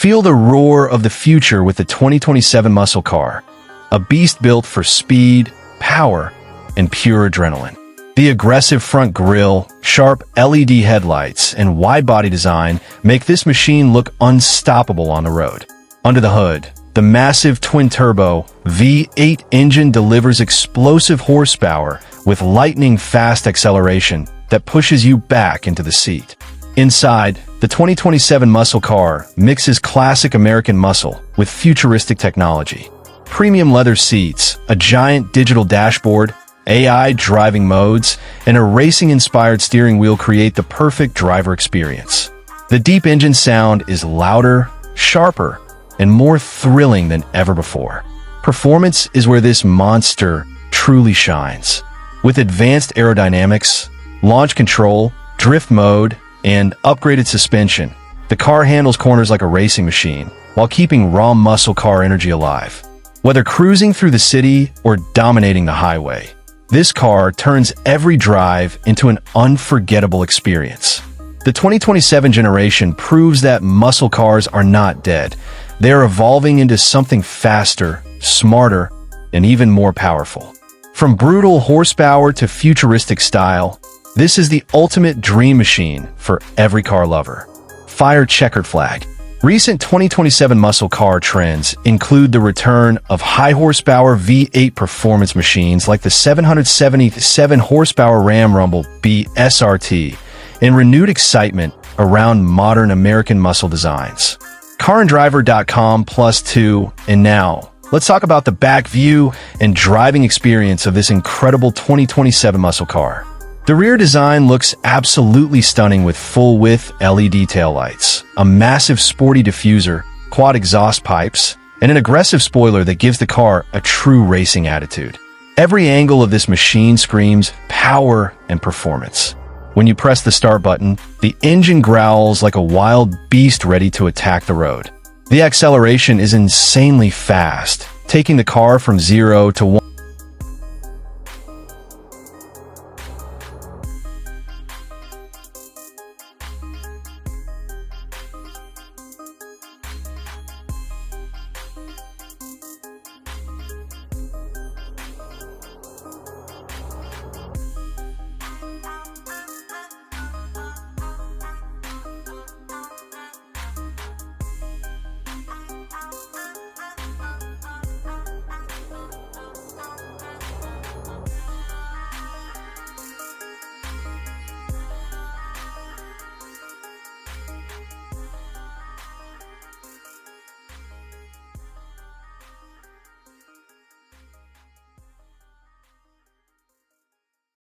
Feel the roar of the future with the 2027 muscle car, a beast built for speed, power, and pure adrenaline. The aggressive front grille, sharp LED headlights, and wide-body design make this machine look unstoppable on the road. Under the hood, the massive twin-turbo V8 engine delivers explosive horsepower with lightning-fast acceleration that pushes you back into the seat. Inside, the 2027 muscle car mixes classic American muscle with futuristic technology. Premium leather seats, a giant digital dashboard, AI driving modes, and a racing-inspired steering wheel create the perfect driver experience. The deep engine sound is louder, sharper, and more thrilling than ever before. Performance is where this monster truly shines. With advanced aerodynamics, launch control, drift mode, and upgraded suspension, the car handles corners like a racing machine while keeping raw muscle car energy alive. Whether cruising through the city or dominating the highway, this car turns every drive into an unforgettable experience. The 2027 generation proves that muscle cars are not dead. They are evolving into something faster, smarter, and even more powerful. From brutal horsepower to futuristic style, this is the ultimate dream machine for every car lover. Fire checkered flag. Recent 2027 muscle car trends include the return of high-horsepower V8 performance machines like the 777-horsepower Ram Rumble B SRT and renewed excitement around modern American muscle designs. CarAndDriver.com+2, and now, let's talk about the back view and driving experience of this incredible 2027 muscle car. The rear design looks absolutely stunning with full-width LED taillights, a massive sporty diffuser, quad exhaust pipes, and an aggressive spoiler that gives the car a true racing attitude. Every angle of this machine screams power and performance. When you press the start button, the engine growls like a wild beast ready to attack the road. The acceleration is insanely fast, taking the car from 0 to 1